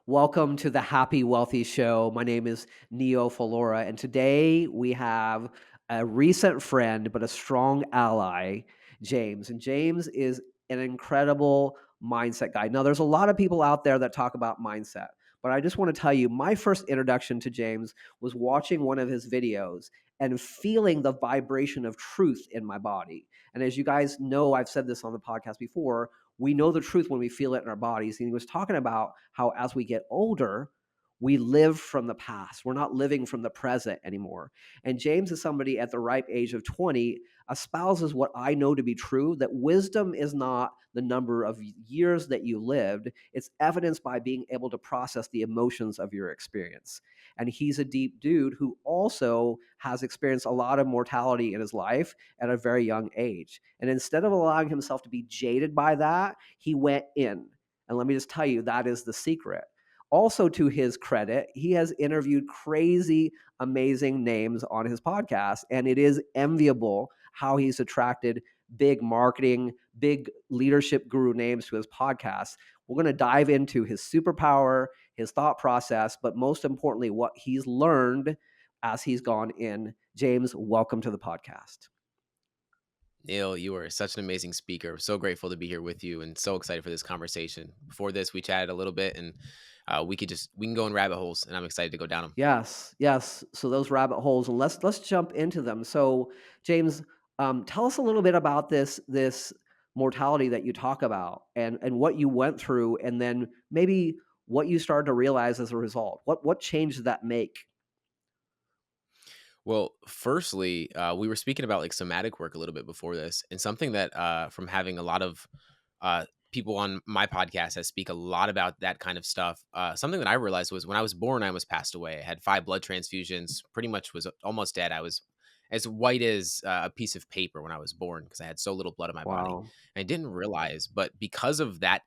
Welcome to the Happy Wealthy Show. My name is Neo Falora, and today we have a recent friend, but a strong ally, James. And James is an incredible mindset guy. Now, there's a lot of people out there that talk about mindset, but I just want to tell you my first introduction to James was watching one of his videos and feeling the vibration of truth in my body. And as you guys know, I've said this on the podcast before, we know the truth when we feel it in our bodies. And he was talking about how as we get older, we live from the past. We're not living from the present anymore. And James is somebody at the ripe age of 20 espouses what I know to be true, that wisdom is not the number of years that you lived. It's evidenced by being able to process the emotions of your experience. And he's a deep dude who also has experienced a lot of mortality in his life at a very young age. And instead of allowing himself to be jaded by that, he went in. And let me just tell you, that is the secret. Also, to his credit, he has interviewed crazy, amazing names on his podcast. And it is enviable how he's attracted big marketing, big leadership guru names to his podcast. We're going to dive into his superpower, his thought process, but most importantly, what he's learned as he's gone in. James, welcome to the podcast. Neil, you are such an amazing speaker. So grateful to be here with you and so excited for this conversation. Before this, we chatted a little bit and we can go in rabbit holes and I'm excited to go down them. Yes, yes. So those rabbit holes, and let's jump into them. So, James, tell us a little bit about this mortality that you talk about, and what you went through, and then maybe what you started to realize as a result. What change did that make? Well, firstly, we were speaking about like somatic work a little bit before this, and something that from having a lot of people on my podcast that speak a lot about that kind of stuff. Something that I realized was when I was born, I almost passed away. I had 5 blood transfusions, pretty much was almost dead. I was as white as a piece of paper when I was born because I had so little blood in my body. Wow. And I didn't realize, but because of that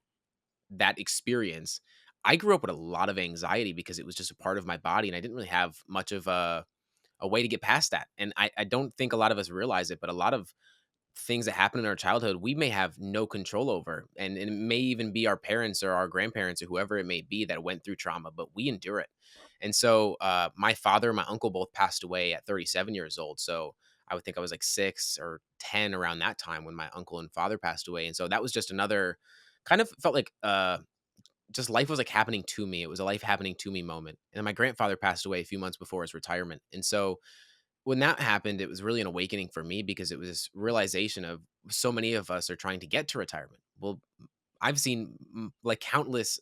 experience, I grew up with a lot of anxiety because it was just a part of my body, and I didn't really have much of a way to get past that. And I don't think a lot of us realize it, but a lot of things that happen in our childhood, we may have no control over. And it may even be our parents or our grandparents or whoever it may be that went through trauma, but we endure it. And so my father and my uncle both passed away at 37 years old. So I would think I was like 6 or 10 around that time when my uncle and father passed away. And so that was just another kind of felt like just life was like happening to me. It was a life happening to me moment. And then my grandfather passed away a few months before his retirement. And so when that happened, it was really an awakening for me because it was this realization of so many of us are trying to get to retirement. Well, I've seen like countless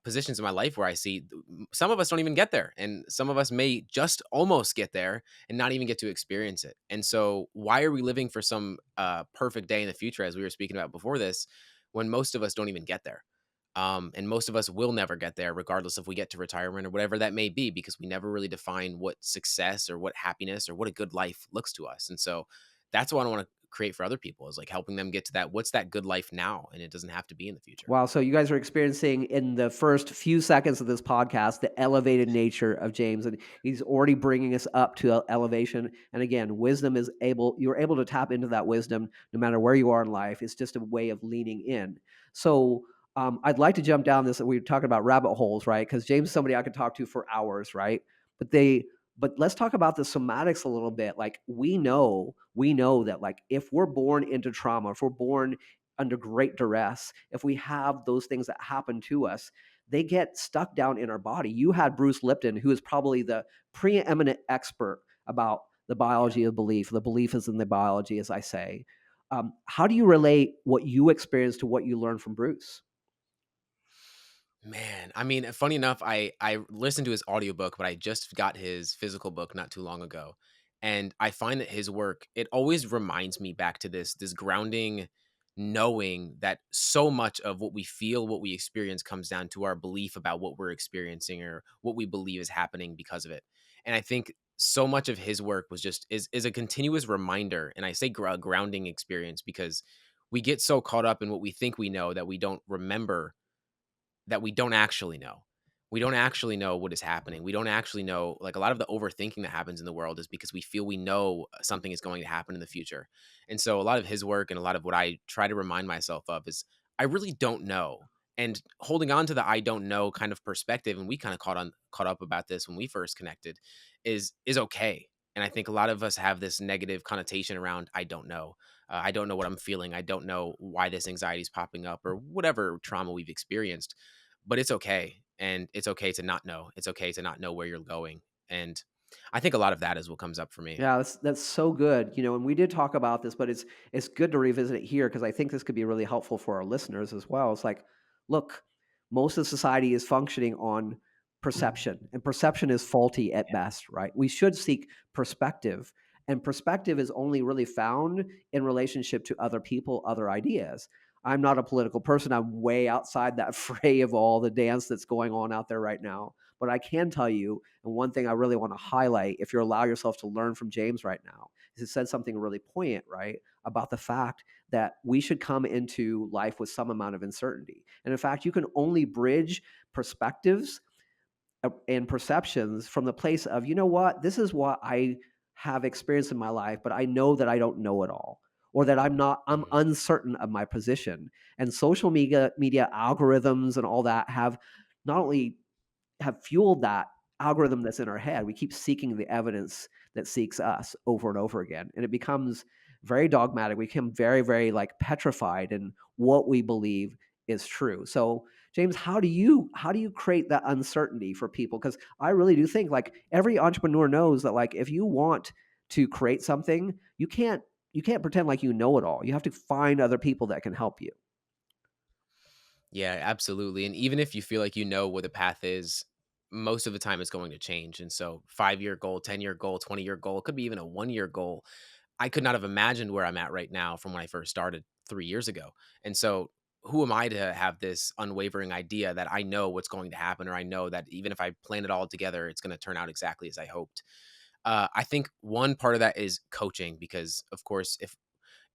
positions in my life where I see some of us don't even get there, and some of us may just almost get there and not even get to experience it. And so, why are we living for some perfect day in the future, as we were speaking about before this, when most of us don't even get there? And most of us will never get there, regardless if we get to retirement or whatever that may be, because we never really define what success or what happiness or what a good life looks to us. And so that's what I want to create for other people is like helping them get to that. What's that good life now? And it doesn't have to be in the future. Wow. So you guys are experiencing in the first few seconds of this podcast the elevated nature of James, and he's already bringing us up to elevation. And again, wisdom is able. You're able to tap into that wisdom no matter where you are in life. It's just a way of leaning in. So I'd like to jump down this. We are talking about rabbit holes, right? Because James is somebody I could talk to for hours, right? But they. But let's talk about the somatics a little bit. Like we know that like if we're born into trauma, if we're born under great duress, if we have those things that happen to us, they get stuck down in our body. You had Bruce Lipton, who is probably the preeminent expert about the Yeah. biology of belief. The belief is in the biology, as I say. How do you relate what you experienced to what you learned from Bruce? Man, I mean, funny enough, I listened to his audiobook, but I just got his physical book not too long ago. And I find that his work, it always reminds me back to this grounding knowing that so much of what we feel, what we experience comes down to our belief about what we're experiencing or what we believe is happening because of it. And I think so much of his work was just is a continuous reminder, and I say grounding experience because we get so caught up in what we think we know that we don't remember that we don't actually know. We don't actually know what is happening. We don't actually know, like a lot of the overthinking that happens in the world is because we feel we know something is going to happen in the future. And so a lot of his work and a lot of what I try to remind myself of is I really don't know. And holding on to the I don't know kind of perspective, and we kind of caught up about this when we first connected, is okay. And I think a lot of us have this negative connotation around I don't know. I don't know what I'm feeling. I don't know why this anxiety is popping up or whatever trauma we've experienced. But it's okay. And it's okay to not know. It's okay to not know where you're going. And I think a lot of that is what comes up for me. Yeah, that's so good. And we did talk about this, but it's good to revisit it here because I think this could be really helpful for our listeners as well. It's like, look, most of society is functioning on perception, and perception is faulty at Yeah. best, right? We should seek perspective, and perspective is only really found in relationship to other people, other ideas. I'm not a political person. I'm way outside that fray of all the dance that's going on out there right now. But I can tell you, and one thing I really want to highlight, if you allow yourself to learn from James right now, is it said something really poignant, right? About the fact that we should come into life with some amount of uncertainty. And in fact, you can only bridge perspectives and perceptions from the place of, you know what, this is what I have experienced in my life, but I know that I don't know it all. Or that I'm Mhm. uncertain of my position. And social media algorithms and all that have not only have fueled that algorithm that's in our head. We keep seeking the evidence that seeks us over and over again. And it becomes very dogmatic. We become very, very like petrified in what we believe is true. So, James, how do you create that uncertainty for people? Because I really do think like every entrepreneur knows that like if you want to create something, you can't pretend like you know it all. You have to find other people that can help you. Yeah, absolutely. And even if you feel like you know where the path is, most of the time it's going to change. And so, 5-year goal, 10-year goal, 20-year goal, it could be even a 1-year goal. I could not have imagined where I'm at right now from when I first started 3 years ago. And so, who am I to have this unwavering idea that I know what's going to happen, or I know that even if I plan it all together, it's going to turn out exactly as I hoped? I think one part of that is coaching because, of course, if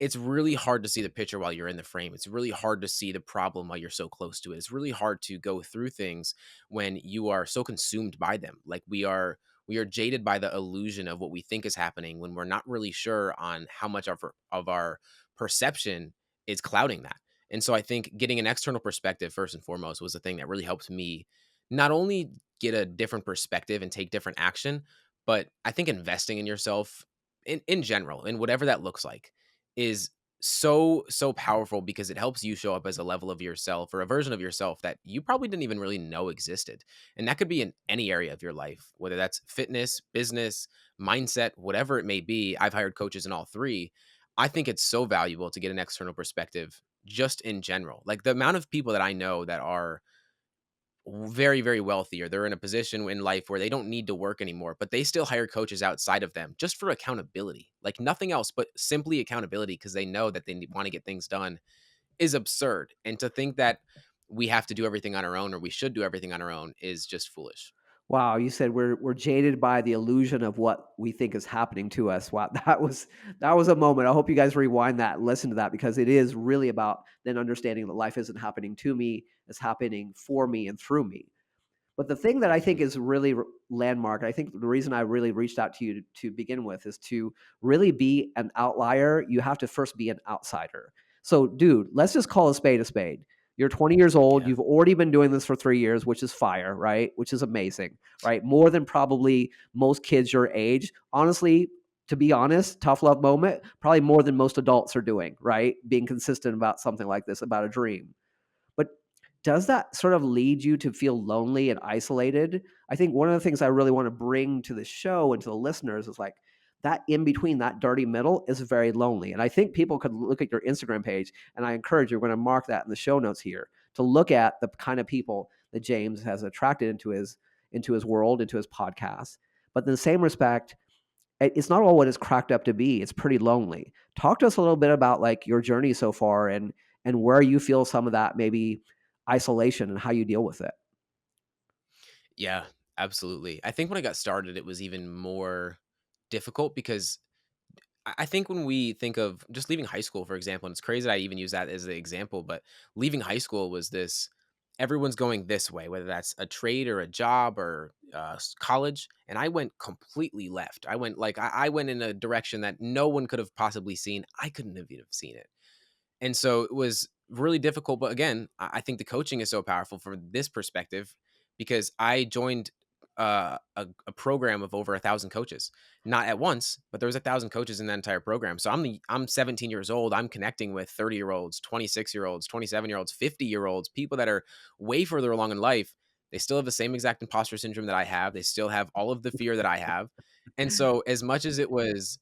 it's really hard to see the picture while you're in the frame. It's really hard to see the problem while you're so close to it. It's really hard to go through things when you are so consumed by them. Like we are jaded by the illusion of what we think is happening when we're not really sure on how much of our perception is clouding that. And so I think getting an external perspective first and foremost was the thing that really helped me not only get a different perspective and take different action, but I think investing in yourself in general, in whatever that looks like, is so powerful because it helps you show up as a level of yourself or a version of yourself that you probably didn't even really know existed. And that could be in any area of your life, whether that's fitness, business, mindset, whatever it may be. I've hired coaches in all three. I think it's so valuable to get an external perspective just in general. Like the amount of people that I know that are very, very wealthy, or they're in a position in life where they don't need to work anymore, but they still hire coaches outside of them just for accountability, like nothing else, but simply accountability because they know that they want to get things done is absurd. And to think that we have to do everything on our own or we should do everything on our own is just foolish. Wow, you said we're jaded by the illusion of what we think is happening to us. Wow, that was a moment. I hope you guys rewind that and listen to that because it is really about then understanding that life isn't happening to me, it's happening for me and through me. But the thing that I think Hmm. is really landmark, I think the reason I really reached out to you to begin with is to really be an outlier, you have to first be an outsider. So, dude, let's just call a spade a spade. You're 20 years old. Yeah. You've already been doing this for 3 years, which is fire, right? Which is amazing, right? More than probably most kids your age. Honestly, to be honest, tough love moment, probably more than most adults are doing, right? Being consistent about something like this, about a dream. But does that sort of lead you to feel lonely and isolated? I think one of the things I really want to bring to the show and to the listeners is like that in between, that dirty middle is very lonely. And I think people could look at your Instagram page, and I encourage you, we're going to mark that in the show notes here, to look at the kind of people that James has attracted into his world, into his podcast. But in the same respect, it's not all what it's cracked up to be. It's pretty lonely. Talk to us a little bit about like your journey so far and where you feel some of that maybe isolation and how you deal with it. Yeah, absolutely. I think when I got started, it was even more difficult because I think when we think of just leaving high school, for example, and it's crazy that I even use that as the example, but leaving high school was this everyone's going this way, whether that's a trade or a job or college. And I went completely left. I went in a direction that no one could have possibly seen. I couldn't have even seen it. And so it was really difficult. But again, I think the coaching is so powerful from this perspective because I joined a program of over 1,000 coaches, not at once, but there was 1,000 coaches in that entire program. So I'm 17 years old. I'm connecting with 30-year-olds, 26-year-olds, 27-year-olds, 50-year-olds, people that are way further along in life. They still have the same exact imposter syndrome that I have. They still have all of the fear that I have. And so as much as it was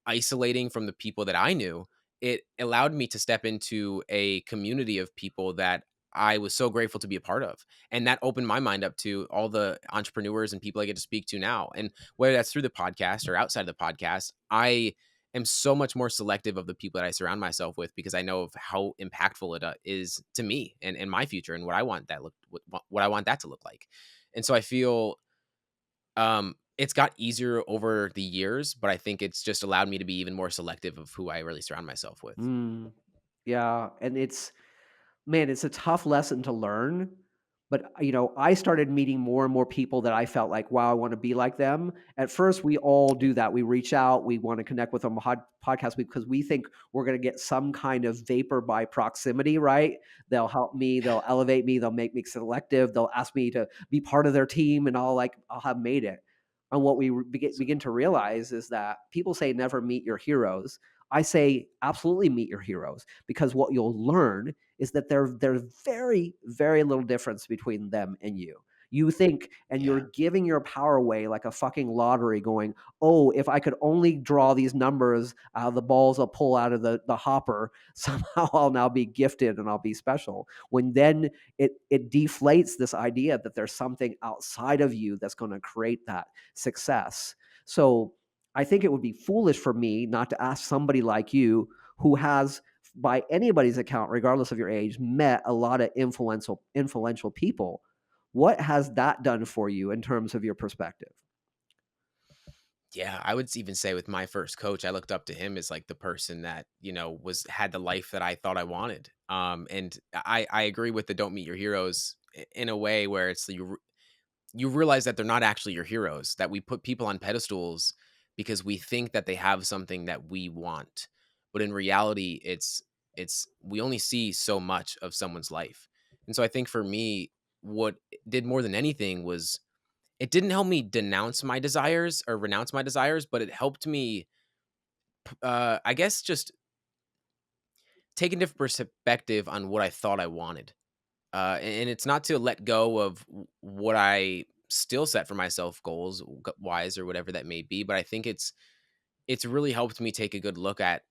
isolating from the people that I knew, it allowed me to step into a community of people that I was so grateful to be a part of. And that opened my mind up to all the entrepreneurs and people I get to speak to now. And whether that's through the podcast or outside of the podcast, I am so much more selective of the people that I surround myself with because I know of how impactful it is to me and my future and what I want what I want that to look like. And so I feel it's got easier over the years, but I think it's just allowed me to be even more selective of who I really surround myself with. Mm, yeah, and man, it's a tough lesson to learn, but, I started meeting more and more people that I felt like, "Wow, I wanna be like them." At first, we all do that. We reach out, we wanna connect with them podcast because we think we're gonna get some kind of vapor by proximity, right? They'll help me, they'll elevate me, they'll make me selective, they'll ask me to be part of their team, and I'll have made it. And what we begin to realize is that people say never meet your heroes. I say absolutely meet your heroes, because what you'll learn is that there's very, very little difference between them and you. You think, and you're Yeah. giving your power away like a fucking lottery, going, "Oh, if I could only draw these numbers out of the balls I'll pull out of the hopper, somehow I'll now be gifted and I'll be special." When then it deflates this idea that there's something outside of you that's going to create that success. So I think it would be foolish for me not to ask somebody like you, who has, by anybody's account, regardless of your age, met a lot of influential people. What has that done for you in terms of your perspective? Yeah, I would even say with my first coach, I looked up to him as like the person that, was had the life that I thought I wanted. And I agree with the don't meet your heroes in a way where it's you realize that they're not actually your heroes, that we put people on pedestals because we think that they have something that we want. But in reality, it's we only see so much of someone's life. And so I think for me, what it did more than anything was it didn't help me denounce my desires or renounce my desires, but it helped me I guess just take a different perspective on what I thought I wanted. And it's not to let go of what I still set for myself goals wise or whatever that may be, but I think it's really helped me take a good look at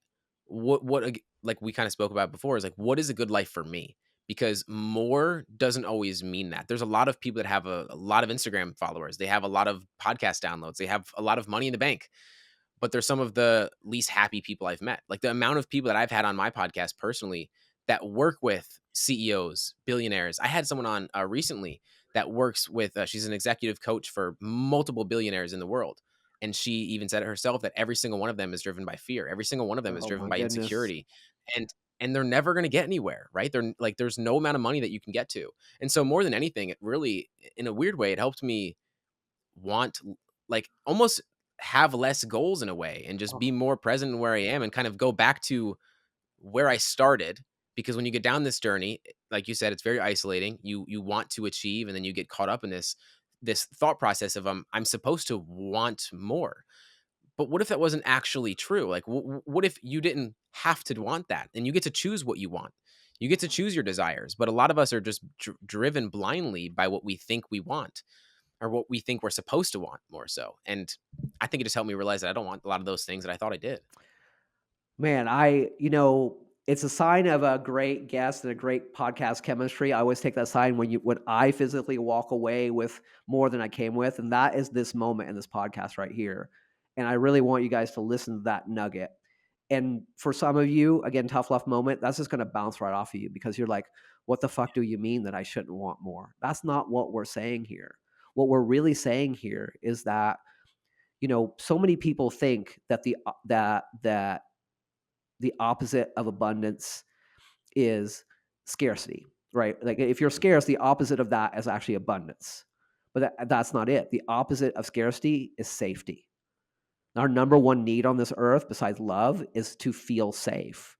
like we kind of spoke about before is like what is a good life for me, because more doesn't always mean that. There's a lot of people that have a lot of Instagram followers, they have a lot of podcast downloads, they have a lot of money in the bank, but they're some of the least happy people I've met. Like the amount of people that I've had on my podcast personally that work with CEOs, billionaires. I had someone on recently that works with, she's an executive coach for multiple billionaires in the world. And she even said it herself that every single one of them is driven by fear. Every single one of them is Oh driven my by goodness. insecurity. And and they're never going to get anywhere, right? They're like there's no amount of money that you can get to. And so more than anything, it really in a weird way it helped me want like almost have less goals in a way and just be Oh, more present in where I am and kind of go back to where I started. Because when you get down this journey, like you said, it's very isolating. You want to achieve and then you get caught up in this thought process of I'm supposed to want more. But what if that wasn't actually true? Like what if you didn't have to want that and you get to choose what you want? You get to choose your desires, but a lot of us are just driven blindly by what we think we want or what we think we're supposed to want more so. And I think it just helped me realize that I don't want a lot of those things that I thought I did. man, it's a sign of a great guest and a great podcast chemistry. I always take that sign when I physically walk away with more than I came with, and that is this moment in this podcast right here. And I really want you guys to listen to that nugget. And for some of you, again, tough love moment, that's just going to bounce right off of you, because you're like, what the fuck do you mean that I shouldn't want more? That's not what we're saying here. What we're really saying here is that, so many people think that the opposite of abundance is scarcity, right? Like if you're scarce, the opposite of that is actually abundance. But that's not it. The opposite of scarcity is safety. Our number one need on this earth, besides love, is to feel safe.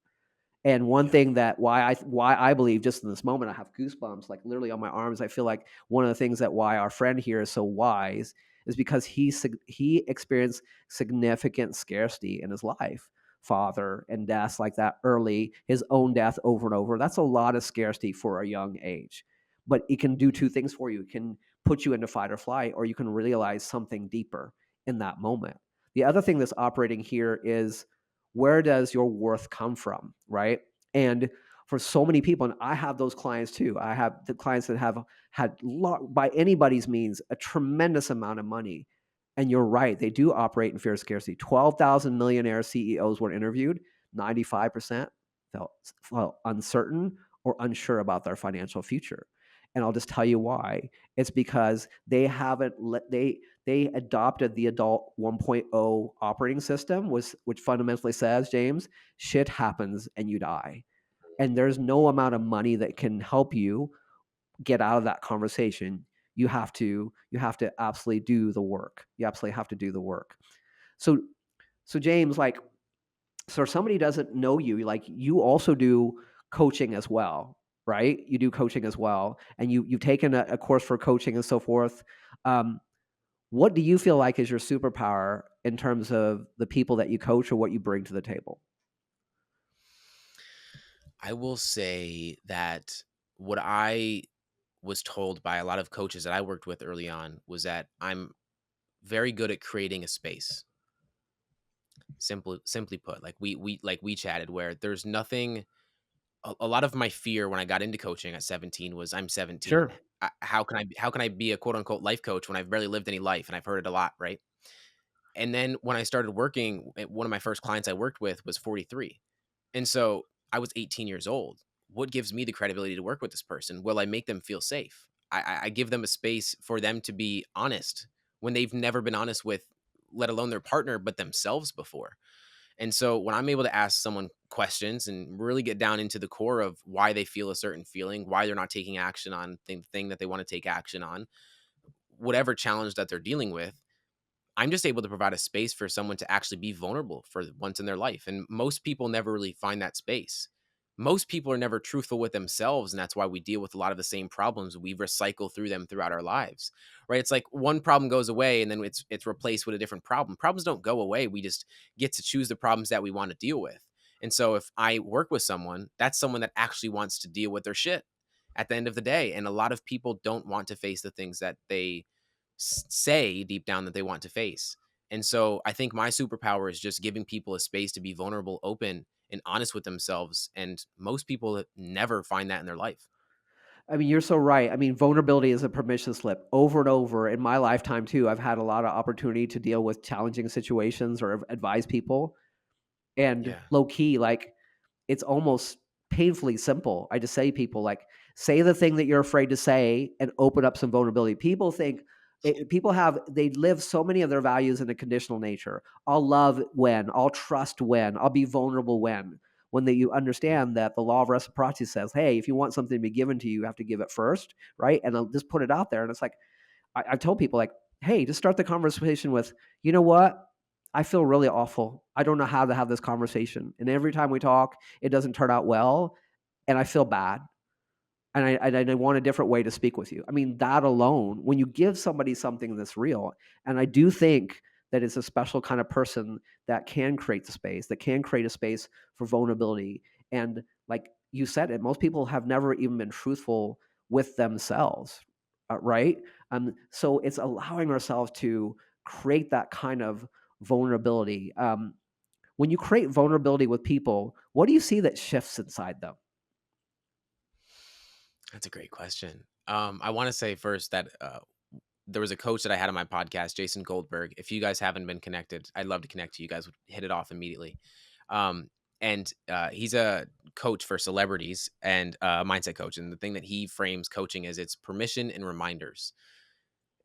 And one Yeah. thing that why I believe just in this moment I have goosebumps like literally on my arms. I feel like one of the things that why our friend here is so wise is because he experienced significant scarcity in his life, father and deaths like that early, his own death over and over. That's a lot of scarcity for a young age. But it can do two things for you. It can put you into fight or flight, or you can realize something deeper in that moment. The other thing that's operating here is where does your worth come from, right? And for so many people, and I have those clients too. I have the clients that have had, by anybody's means, a tremendous amount of money. And you're right, they do operate in fear of scarcity. 12,000 millionaire CEOs were interviewed. 95% felt uncertain or unsure about their financial future. And I'll just tell you why. It's because they haven't let they adopted the adult 1.0 operating system, which fundamentally says, James, shit happens and you die. And there's no amount of money that can help you get out of that conversation. You have to absolutely do the work. You absolutely have to do the work. So so James, like, so if somebody doesn't know you, like you also do coaching as well, right? You do coaching as well, and you've taken a course for coaching and so forth. Um, what do you feel like is your superpower in terms of the people that you coach or what you bring to the table? I will say that what I was told by a lot of coaches that I worked with early on was that I'm very good at creating a space. Simply put, like we chatted where there's nothing. A lot of my fear when I got into coaching at 17 was I'm 17. Sure. How can I be a quote unquote life coach when I've barely lived any life and I've heard it a lot, right? And then when I started working, one of my first clients I worked with was 43. And so I was 18 years old. What gives me the credibility to work with this person? Will I make them feel safe? I give them a space for them to be honest when they've never been honest with, let alone their partner, but themselves before. And so when I'm able to ask someone questions and really get down into the core of why they feel a certain feeling, why they're not taking action on the thing that they want to take action on, whatever challenge that they're dealing with, I'm just able to provide a space for someone to actually be vulnerable for once in their life. And most people never really find that space. Most people are never truthful with themselves. And that's why we deal with a lot of the same problems. We recycle through them throughout our lives, right? It's like one problem goes away and then it's replaced with a different problem. Problems don't go away. We just get to choose the problems that we want to deal with. And so if I work with someone, that's someone that actually wants to deal with their shit at the end of the day. And a lot of people don't want to face the things that they say deep down that they want to face. And so I think my superpower is just giving people a space to be vulnerable, open, and honest with themselves. And most people never find that in their life. I mean, you're so right. I mean, vulnerability is a permission slip over and over in my lifetime too. I've had a lot of opportunity to deal with challenging situations or advise people. And Yeah. low key, like, it's almost painfully simple. I just say to people, like, say the thing that you're afraid to say and open up some vulnerability. People think people they live so many of their values in a conditional nature. I'll love when, I'll trust when, I'll be vulnerable when. You understand that the law of reciprocity says, hey, if you want something to be given to you, you have to give it first, right? And I'll just put it out there. And it's like, I've told people, like, hey, just start the conversation with, you know what? I feel really awful. I don't know how to have this conversation. And every time we talk, it doesn't turn out well. And I feel bad. And I want a different way to speak with you. I mean, that alone, when you give somebody something that's real, and I do think that it's a special kind of person that can create the space, that can create a space for vulnerability. And like you said it, most people have never even been truthful with themselves, right? So it's allowing ourselves to create that kind of vulnerability. When you create vulnerability with people, what do you see that shifts inside them? That's a great question. I want to say first that there was a coach that I had on my podcast, Jason Goldberg. If you guys haven't been connected, I'd love to connect you. You guys would hit it off immediately. And he's a coach for celebrities and a mindset coach. And the thing that he frames coaching is it's permission and reminders.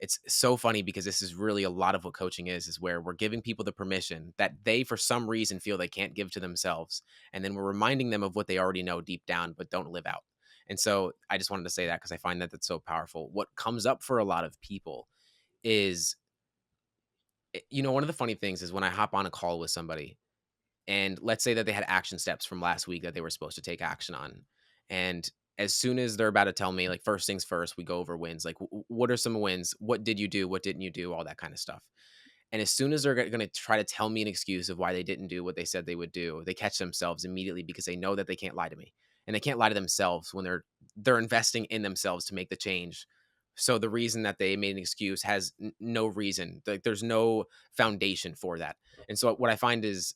It's so funny because this is really a lot of what coaching is where we're giving people the permission that they for some reason feel they can't give to themselves, and then we're reminding them of what they already know deep down but don't live out. And so I just wanted to say that because I find that that's so powerful. What comes up for a lot of people is, one of the funny things is when I hop on a call with somebody, And let's say that they had action steps from last week that they were supposed to take action on. And as soon as they're about to tell me, like, first things first, we go over wins. Like, what are some wins? What did you do? What didn't you do? All that kind of stuff. And as soon as they're going to try to tell me an excuse of why they didn't do what they said they would do, they catch themselves immediately because they know that they can't lie to me. And they can't lie to themselves when they're investing in themselves to make the change. So the reason that they made an excuse has no reason. Like, there's no foundation for that. And so what I find is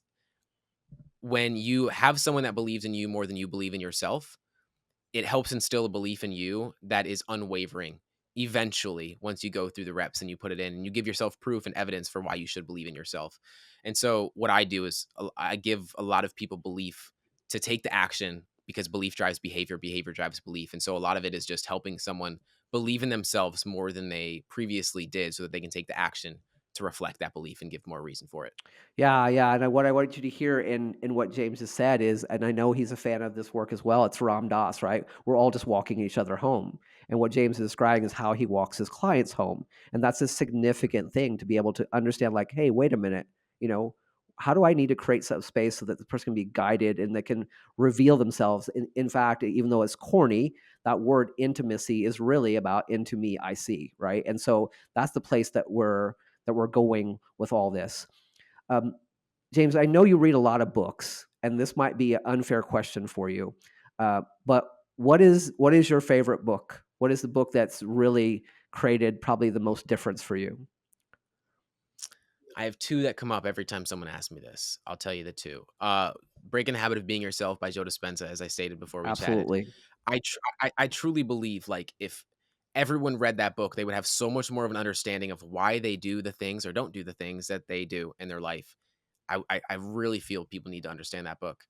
when you have someone that believes in you more than you believe in yourself, it helps instill a belief in you that is unwavering. Eventually, once you go through the reps and you put it in and you give yourself proof and evidence for why you should believe in yourself. And so, what I do is I give a lot of people belief to take the action because belief drives behavior, behavior drives belief. And so, a lot of it is just helping someone believe in themselves more than they previously did so that they can take the action to reflect that belief and give more reason for it. Yeah, yeah, and what I want you to hear in what James has said is, and I know he's a fan of this work as well, it's Ram Dass, right? We're all just walking each other home, and what James is describing is how he walks his clients home, and that's a significant thing to be able to understand, like, "Hey, wait a minute, you know, how do I need to create some space so that the person can be guided and they can reveal themselves?" In fact, even though it's corny, that word intimacy is really about "into me I see," right? And so that's the place that we're going with all this. Um, James, I know you read a lot of books, and this might be an unfair question for you, but what is your favorite book? What is the book that's really created probably the most difference for you? I have 2 that come up every time someone asks me this. I'll tell you the 2. Breaking the Habit of Being Yourself by Joe Dispenza, as I stated before we chatted. Absolutely. I truly believe, like, if everyone read that book, they would have so much more of an understanding of why they do the things or don't do the things that they do in their life. I really feel people need to understand that book.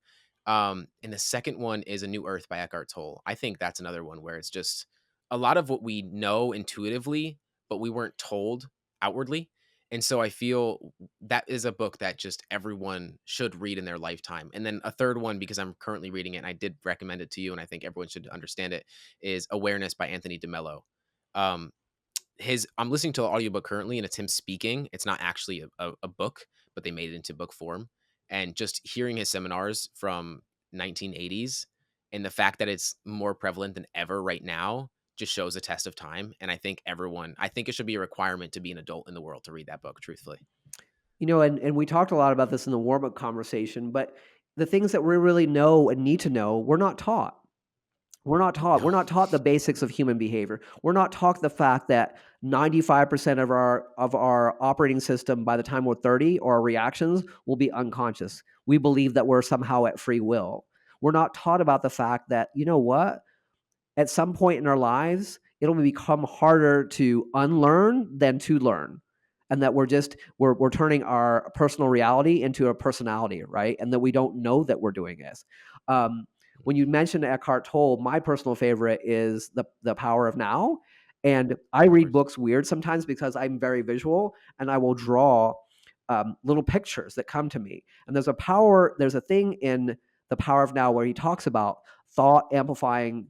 And the second one is A New Earth by Eckhart Tolle. I think that's another one where it's just a lot of what we know intuitively, but we weren't told outwardly. And so I feel that is a book that just everyone should read in their lifetime. And then a third one, because I'm currently reading it and I did recommend it to you, and I think everyone should understand it, is Awareness by Anthony DeMello. Um, his I'm listening to the audiobook currently and it's him speaking. It's not actually a book, but they made it into book form. And just hearing his seminars from 1980s and the fact that it's more prevalent than ever right now just shows a test of time. And I think it should be a requirement to be an adult in the world to read that book, truthfully. And we talked a lot about this in the warm up conversation, but the things that we really know and need to know, we're not taught. We're not taught. No, We're not taught the basics of human behavior. We're not taught the fact that 95% of our operating system by the time we're 30 or our reactions will be unconscious. We believe that we're somehow at free will. We're not taught about the fact that, you know what? At some point in our lives, it'll become harder to unlearn than to learn. And that we're turning our personal reality into a personality, right? And that we don't know that we're doing this. When you mentioned Eckhart Tolle, my personal favorite is the Power of Now. And I of read course. books weird sometimes because I'm very visual, and I will draw little pictures that come to me. And there's a thing in the Power of Now where he talks about thought amplifying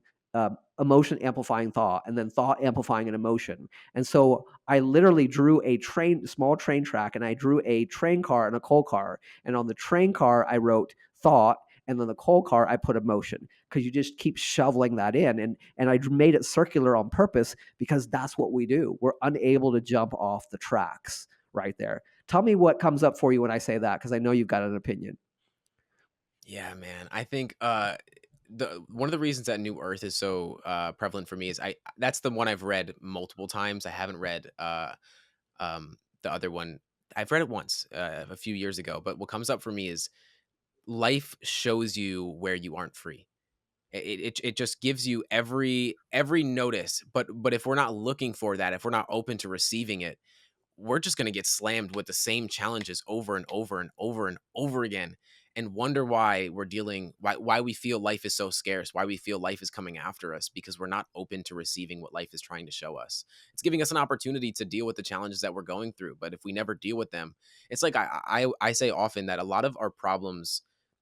emotion amplifying thought, and then thought amplifying an emotion. And so I literally drew small train track, and I drew a train car and a coal car. And on the train car, I wrote thought, and then the coal car, I put emotion, because you just keep shoveling that in. And I made it circular on purpose because that's what we do. We're unable to jump off the tracks right there. Tell me what comes up for you when I say that, because I know you've got an opinion. Yeah, man. I think the one of the reasons that New Earth is so prevalent for me is I that's the one I've read multiple times. I haven't read the other one. I've read it once a few years ago, but what comes up for me is life shows you where you aren't free. It just gives you every notice, but if we're not looking for that, if we're not open to receiving it, we're just going to get slammed with the same challenges over and over and over and over again and wonder why we feel life is so scarce, why we feel life is coming after us because we're not open to receiving what life is trying to show us. It's giving us an opportunity to deal with the challenges that we're going through, but if we never deal with them, it's like I say often that a lot of our problems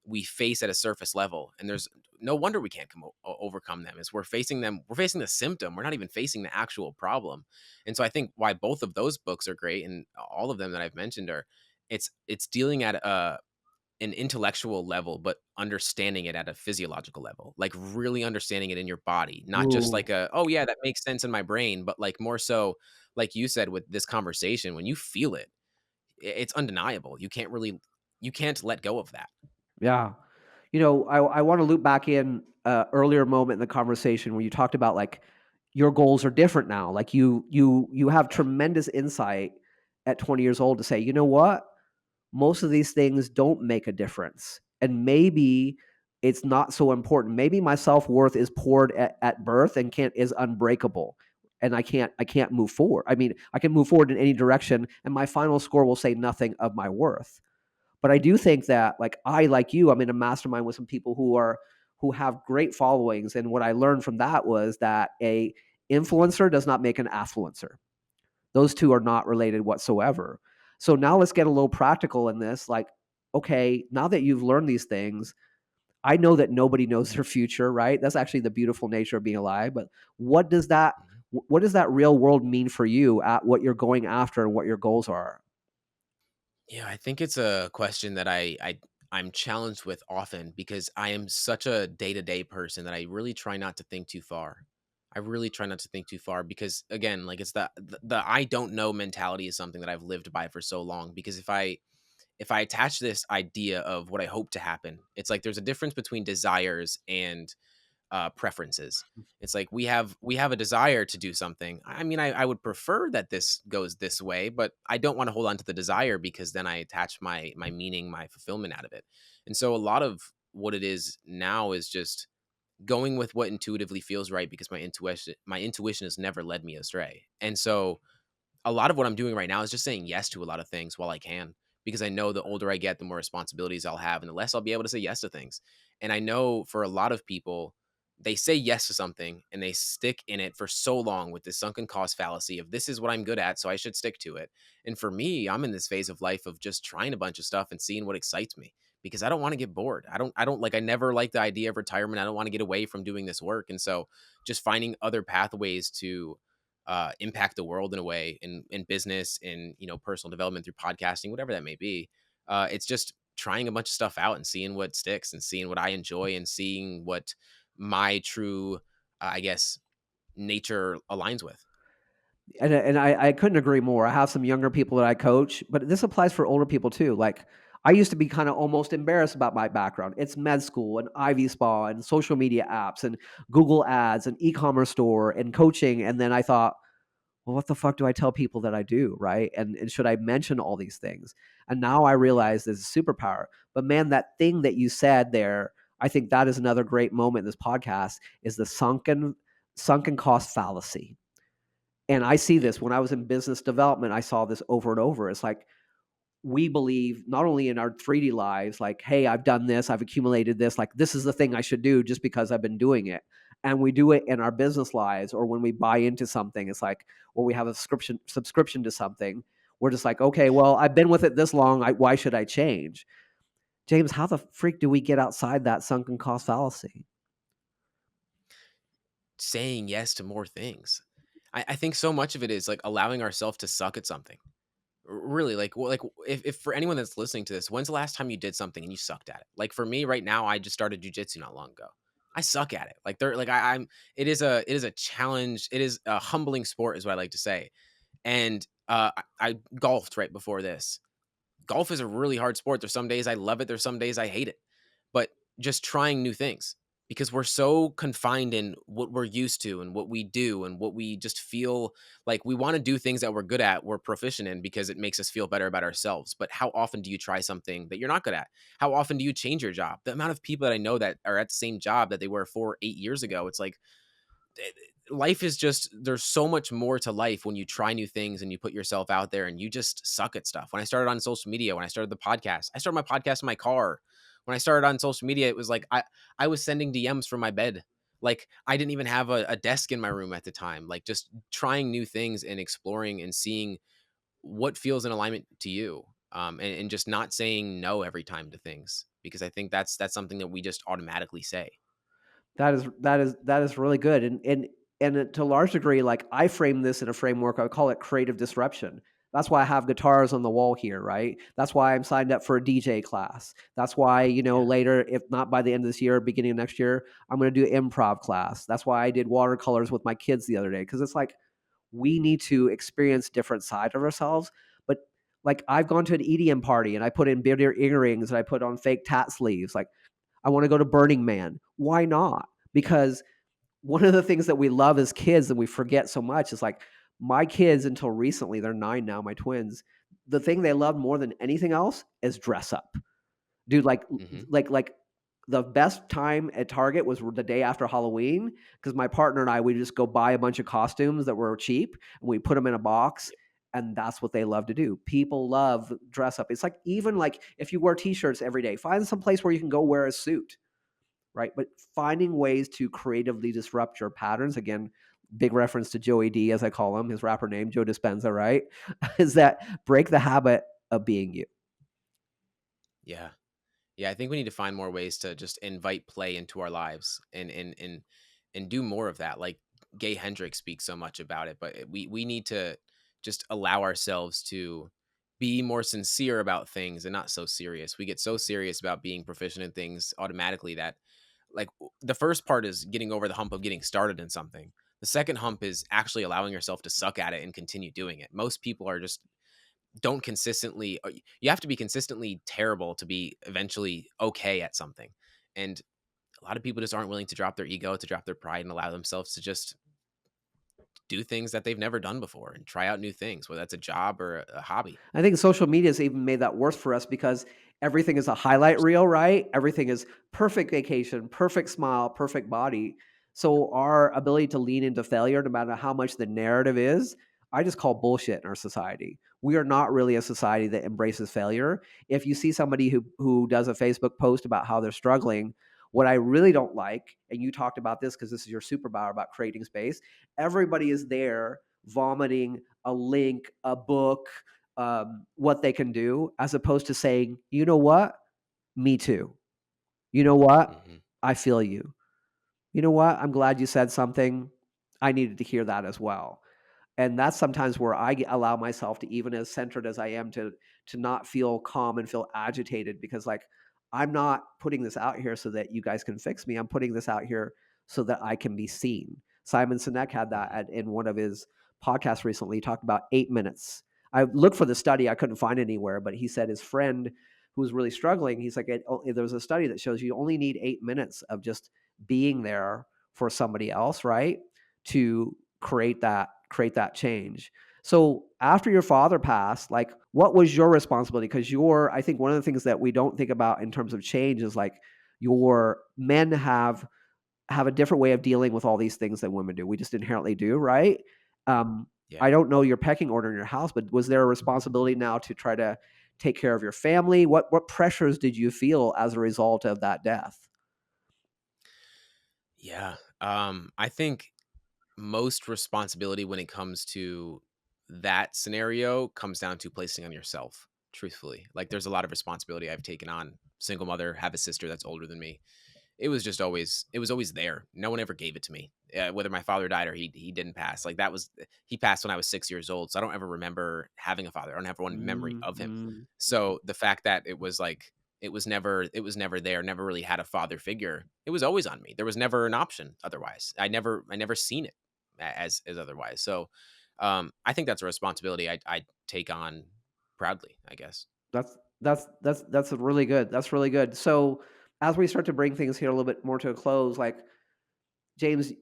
we face at a surface level, and there's no wonder we can't overcome them, is we're facing the symptom, we're not even facing the actual problem. And so I think why both of those books are great, and all of them that I've mentioned are, it's dealing at an intellectual level, but understanding it at a physiological level, like really understanding it in your body, not just Ooh, like a, oh yeah, that makes sense in my brain, but like more so, like you said with this conversation, when you feel it, it's undeniable. You can't let go of that. yeah. I want to loop back in earlier moment in the conversation where you talked about like your goals are different now. Like you have Yeah. tremendous insight at 20 years old to say, you know what? Most of these things don't make a difference. And maybe it's not so important. Maybe my self-worth is poured at birth and can't is unbreakable. And I can't move forward. I mean, I can move forward in any direction and my final score will say nothing of my worth. But I do think that like you, I'm in a mastermind with some people who have great followings. And what I learned from that was that a influencer does not make an affluencer. Those two are not related whatsoever. So now let's get a little practical in this. Like, okay, now that you've learned these things, I know that nobody knows their future, right? That's actually the beautiful nature of being alive. But what does that Mhm. what does that real world mean for you at what you're going after and what your goals are? Yeah, I think it's a question that I'm challenged with often because I am such a day-to-day person that I really try not to think too far. I really try not to think too far because again, like it's the I don't know mentality is something that I've lived by for so long because if I attach this idea of what I hope to happen, it's like there's a difference between desires and preferences. It's like we have a desire to do something. I mean, I would prefer that this goes this way, but I don't want to hold on to the desire because then I attach my meaning, my fulfillment out of it. And so a lot of what it is now is just going with what intuitively feels right because my intuition has never led me astray. And so a lot of what I'm doing right now is just saying yes to a lot of things while I can, because I know the older I get, the more responsibilities I'll have and the less I'll be able to say yes to things. And I know for a lot of people, they say yes to something and they stick in it for so long with this sunken cost fallacy of this is what I'm good at, so I should stick to it. And for me, I'm in this phase of life of just trying a bunch of stuff and seeing what excites me because I don't want to get bored. I don't like I never like the idea of retirement. I don't want to get away from doing this work. And so just finding other pathways to impact the world in a way in business, in personal development through podcasting, whatever that may be. It's just trying a bunch of stuff out and seeing what sticks and seeing what I enjoy and seeing what my true, I guess, nature aligns with. And I couldn't agree more. I have some younger people that I coach, but this applies for older people too. Like I used to be kind of almost embarrassed about my background. It's med school and Ivy Spa and social media apps and Google ads and e-commerce store and coaching. And then I thought, well, what the fuck do I tell people that I do? Right. And should I mention all these things? And now I realize there's a superpower. But man, that thing that you said there, I think that is another great moment in this podcast is the sunken cost fallacy. And I see Yeah. this when I was in business development, I saw this over and over. It's like we believe not only in our 3D lives, like, hey, I've done this, I've accumulated this, like this is the thing I should do just because I've been doing it. And we do it in our business lives or when we buy into something, it's like, or we have a subscription to something. We're just like, okay, well, I've been with it this long. Why should I change? James, how the freak do we get outside that sunken cost fallacy? Saying yes to more things. I think so much of it is like allowing ourselves to suck at something. Really, like, if for anyone that's listening to this, when's the last time you did something and you sucked at it? Like for me, right now, I just started jujitsu not long ago. I suck at it. Like there, like I'm. It is a challenge. It is a humbling sport, is what I like to say. And I golfed right before this. Golf is a really hard sport. There's some days I love it. There's some days I hate it. But just trying new things because we're so confined in what we're used to and what we do and what we just feel like we want to do things that we're good at, we're proficient in because it makes us feel better about ourselves. But how often do you try something that you're not good at? How often do you change your job? The amount of people that I know that are at the same job that they were 4, 8 years ago, it's like life is just there's so much more to life when you try new things and you put yourself out there and you just suck at stuff. When I started on social media, when I started the podcast, I started my podcast in my car. When I started on social media, it was like I was sending DMs from my bed. Like I didn't even have a desk in my room at the time. Like just trying new things and exploring and seeing what feels in alignment to you. And just not saying no every time to things because I think that's something that we just automatically say. That is really good. And to a large degree, like I frame this in a framework, I call it creative disruption. That's why I have guitars on the wall here, right? That's why I'm signed up for a DJ class. That's why, Yeah. later, if not by the end of this year, beginning of next year, I'm going to do improv class. That's why I did watercolors with my kids the other day, because it's like we need to experience different sides of ourselves. But like I've gone to an EDM party and I put in beard earrings and I put on fake tat sleeves. Like I want to go to Burning Man. Why not? Because one of the things that we love as kids and we forget so much is like my kids until recently, they're 9 now, my twins, the thing they love more than anything else is dress up. Dude, Mhm. like the best time at Target was the day after Halloween because my partner and I, we just go buy a bunch of costumes that were cheap and we put them in a box. And that's what they love to do. People love dress up. It's like even like if you wear t-shirts every day, find some place where you can go wear a suit, right? But finding ways to creatively disrupt your patterns, again, big reference to Joey D, as I call him, his rapper name, Joe Dispenza, right? Is that break the habit of being you. Yeah. Yeah, I think we need to find more ways to just invite play into our lives and do more of that. Like Gay Hendricks speaks so much about it, but we need to just allow ourselves to be more sincere about things and not so serious. We get so serious about being proficient in things automatically that the first part is getting over the hump of getting started in something. The second hump is actually allowing yourself to suck at it and continue doing it. Most people are just don't consistently you have to be consistently terrible to be eventually okay at something. And a lot of people just aren't willing to drop their ego, to drop their pride and allow themselves to just do things that they've never done before and try out new things, whether that's a job or a hobby. I think social media has even made that worse for us because everything is a highlight 100%. reel, right? Everything is perfect vacation, perfect smile, perfect body. So our ability to lean into failure, no matter how much the narrative is, I just call bullshit in our society. We are not really a society that embraces failure. If you see somebody who does a Facebook post about how they're struggling, what I really don't like, and you talked about this because this is your superpower about creating space, everybody is there vomiting a link, a book, what they can do, as opposed to saying, you know what? Me too. You know what? Hmm. I feel you. You know what? I'm glad you said something. I needed to hear that as well. And that's sometimes where allow myself to, even as centered as I am, to not feel calm and feel agitated because like I'm not putting this out here so that you guys can fix me. I'm putting this out here so that I can be seen. Simon Sinek had that Hmm. in one of his podcasts recently. He talked about 8 minutes. I looked for the study, I couldn't find it anywhere, but he said his friend who was really struggling, he's like, there's a study that shows you only need 8 minutes of just being there for somebody else, right? To create that change. So after your father passed, like what was your responsibility? Because I think one of the things that we don't think about in terms of change is like your men have a different way of dealing with all these things than women do. We just inherently do, right? Um, Yeah. I don't know your pecking order in your house, but was there a responsibility now to try to take care of your family? What pressures did you feel as a result of that death? Yeah. I think most responsibility when it comes to that scenario comes down to placing on yourself, truthfully. Like there's a lot of responsibility I've taken on. Single mother, have a sister that's older than me. It was always there. No one ever gave it to me. Whether my father died or he didn't pass. Like that was he passed when I was 6 years old. So I don't ever remember having a father. I don't have one memory Mm, of him. mm. So the fact that it was like it was never there, never really had a father figure. It was always on me. There was never an option otherwise. I never seen it as otherwise. So I think that's a responsibility I take on proudly, I guess. That's really good. That's really good. So as we start to bring things here a little bit more to a close, like James,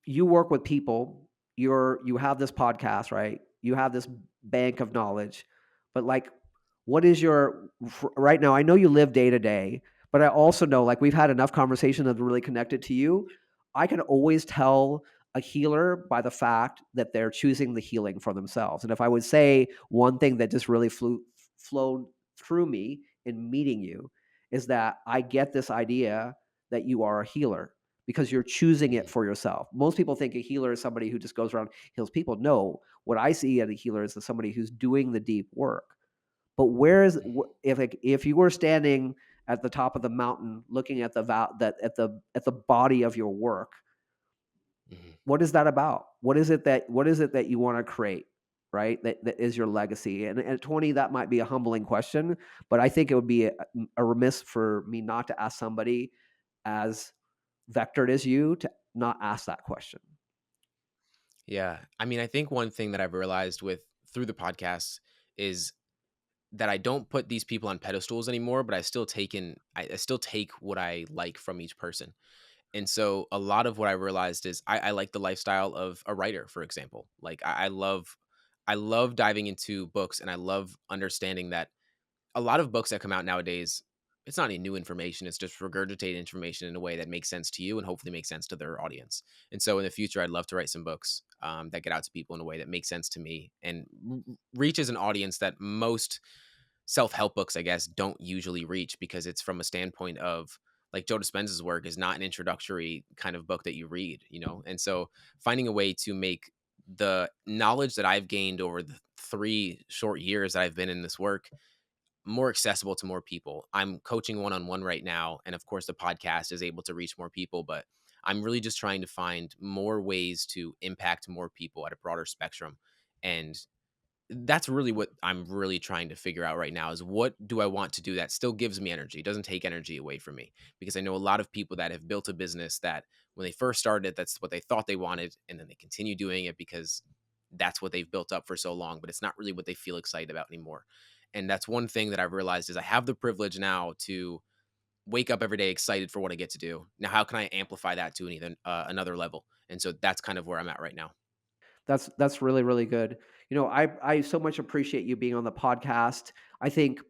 you work with people, you have this podcast, right? You have this bank of knowledge. But like what is your right now? I know you live day to day, but I also know like we've had enough conversation that really connected to you. I can always tell a healer by the fact that they're choosing the healing for themselves. And if I would say one thing that just really flowed through me in meeting you is that I get this idea that you are a healer because you're choosing it Mhm, for yourself. Most people think a healer is somebody who just goes around heals people. No, what I see at a healer is somebody who's doing the deep work. But mhm, if you were standing at the top of the mountain looking at the body of your work, mhm. what is that about? What is it that you want to create? right? That is your legacy. And at 20, that might be a humbling question, but I think it would be a remiss for me not to ask somebody as vectored as you to not ask that question. Yeah. I mean, I think one thing that I've realized with through the podcast is that I don't put these people on pedestals anymore, but I still take what I like from each person. And so a lot of what I realized is I like the lifestyle of a writer, for example. Like I love diving into books, and I love understanding that a lot of books that come out nowadays, it's not any new information. It's just regurgitated information in a way that makes sense to you and hopefully makes sense to their audience. And so in the future, I'd love to write some books that get out to people in a way that makes sense to me and reaches an audience that most self-help books, I guess, don't usually reach, because it's from a standpoint of, like, Joe Dispenza's work is not an introductory kind of book that you read, you know? And so finding a way to make the knowledge that I've gained over the 3 short years that I've been in this work more accessible to more people. I'm coaching one-on-one right now, and of course the podcast is able to reach more people, but I'm really just trying to find more ways to impact more people at a broader spectrum. And that's really what I'm really trying to figure out right now, is what do I want to do that still gives me energy, doesn't take energy away from me? Because I know a lot of people that have built a business that when they first started, that's what they thought they wanted, and then they continue doing it because that's what they've built up for so long, but it's not really what they feel excited about anymore. And that's one thing that I've realized is I have the privilege now to wake up every day excited for what I get to do. Now, how can I amplify that to another level? And so that's kind of where I'm at right now. That's really, really good. I so much appreciate you being on the podcast. I think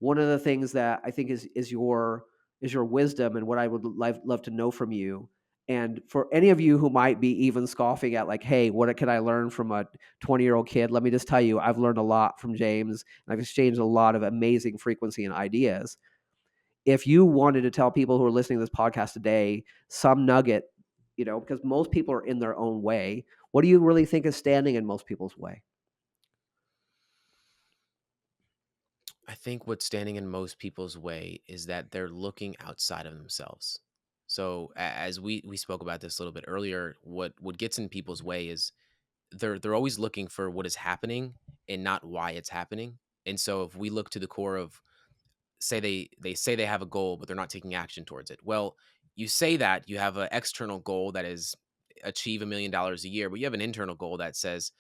one of the things that I think is your wisdom and what I would love to know from you. And for any of you who might be even scoffing at like, hey, what can I learn from a 20-year-old kid? Let me just tell you, I've learned a lot from James, and I've exchanged a lot of amazing frequency and ideas. If you wanted to tell people who are listening to this podcast today some nugget, because most people are in their own way, what do you really think is standing in most people's way? I think what's standing in most people's way is that they're looking outside of themselves. So as we spoke about this a little bit earlier, what gets in people's way is they're always looking for what is happening and not why it's happening. And so if we look to the core of, say they say they have a goal but they're not taking action towards it. Well, you say that you have an external goal that is achieve $1 million a year, but you have an internal goal that says,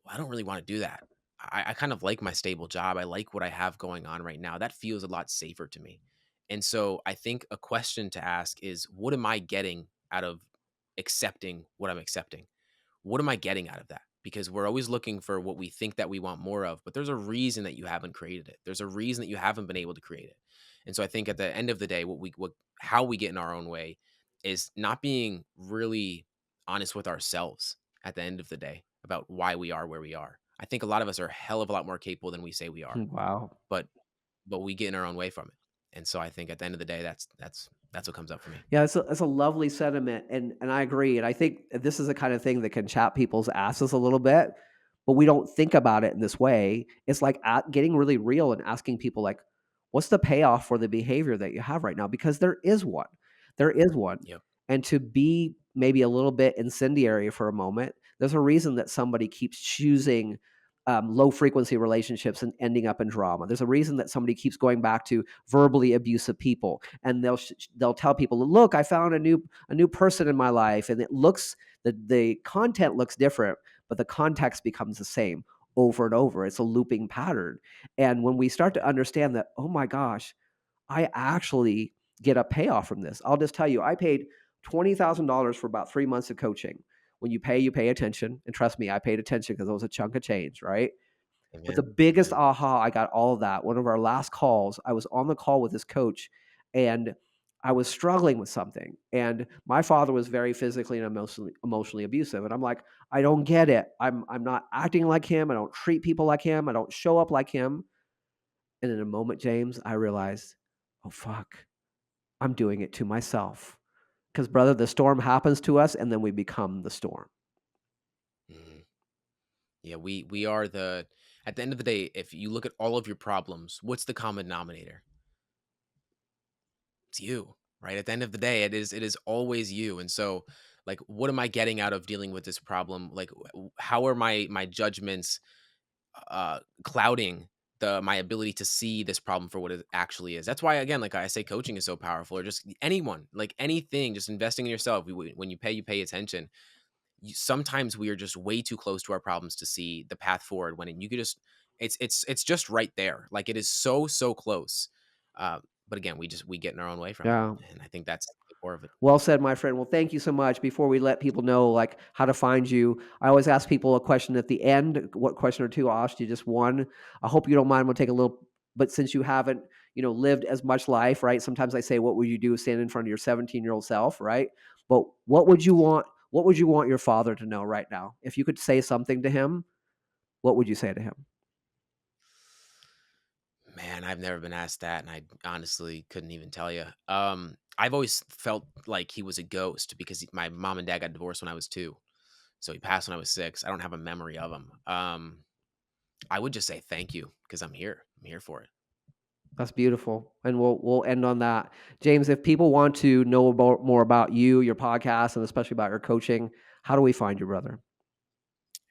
well, I don't really want to do that. I kind of like my stable job. I like what I have going on right now. That feels a lot safer to me. And so I think a question to ask is, what am I getting out of accepting what I'm accepting? What am I getting out of that? Because we're always looking for what we think that we want more of, but there's a reason that you haven't created it. There's a reason that you haven't been able to create it. And so I think at the end of the day, what how we get in our own way is not being really honest with ourselves at the end of the day about why we are where we are. I think a lot of us are a hell of a lot more capable than we say we are, Wow. but we get in our own way from it. And so I think at the end of the day, that's what comes up for me. Yeah, it's a lovely sentiment, and I agree, and I think this is the kind of thing that can chap people's asses a little bit, but we don't think about it in this way. It's like getting really real and asking people like, "What's the payoff for the behavior that you have right now?" Because there is one. There is one. Yep. And to be maybe a little bit incendiary for a moment, there's a reason that somebody keeps choosing low frequency relationships and ending up in drama. There's a reason that somebody keeps going back to verbally abusive people, and they'll tell people, "Look, I found a new person in my life," and the content looks different, but the context becomes the same over and over. It's a looping pattern, and when we start to understand that, oh my gosh, I actually get a payoff from this. I'll just tell you, I paid $20,000 for about 3 months of coaching. When you pay attention, and trust me, I paid attention because it was a chunk of change, right? But the Amen. biggest Amen. aha, I got all of that. One of our last calls, I was on the call with this coach, and I was struggling with something. And my father was very physically and emotionally abusive. And I'm like, I don't get it. I'm not acting like him. I don't treat people like him. I don't show up like him. And in a moment, James, I realized, oh fuck, I'm doing it to myself. Because brother, the storm happens to us, and then we become the storm. Mhm. Yeah, we are the at the end of the day, if you look at all of your problems, what's the common denominator? It's you, right? At the end of the day, it is always you. And so, like, what am I getting out of dealing with this problem? Like, how are my judgments? clouding the my ability to see this problem for what it actually is. That's why, again, like I say, coaching is so powerful, or just anyone, like anything, just investing in yourself. When you pay attention. Sometimes we are just way too close to our problems to see the path forward. When you could just, it's just right there. Like it is so close. But again, we get in our own way from it, Yeah. and I think that's the core of it. Well said, my friend. Well, thank you so much. Before we let people know like how to find you, I always ask people a question at the end. What question or two? I'll ask you just one. I hope you don't mind. We'll take a little, but since you haven't, lived as much life, right? Sometimes I say, what would you do stand in front of your 17-year-old self, right? But what would you want? What would you want your father to know right now? If you could say something to him, what would you say to him? Man, I've never been asked that, and I honestly couldn't even tell you. I've always felt like he was a ghost because my mom and dad got divorced when I was 2, so he passed when I was 6. I don't have a memory of him. I would just say thank you because I'm here. I'm here for it. That's beautiful, and we'll end on that. James, if people want to know about more about you, your podcast, and especially about your coaching, how do we find you, brother?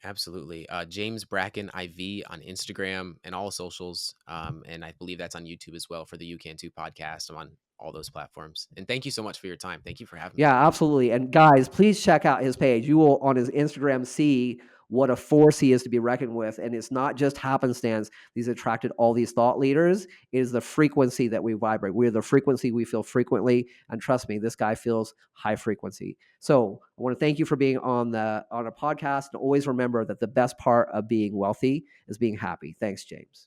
Absolutely. James Bracken IV on Instagram and all socials. And I believe that's on YouTube as well for the You Can Too podcast. I'm on all those platforms. And thank you so much for your time. Thank you for having me. Yeah, absolutely. And guys, please check out his page. You will on his Instagram see what a force he is to be reckoned with. And it's not just happenstance. He's attracted all these thought leaders. It is the frequency that we vibrate. We're the frequency we feel frequently. And trust me, this guy feels high frequency. So I want to thank you for being on a podcast. And always remember that the best part of being wealthy is being happy. Thanks, James.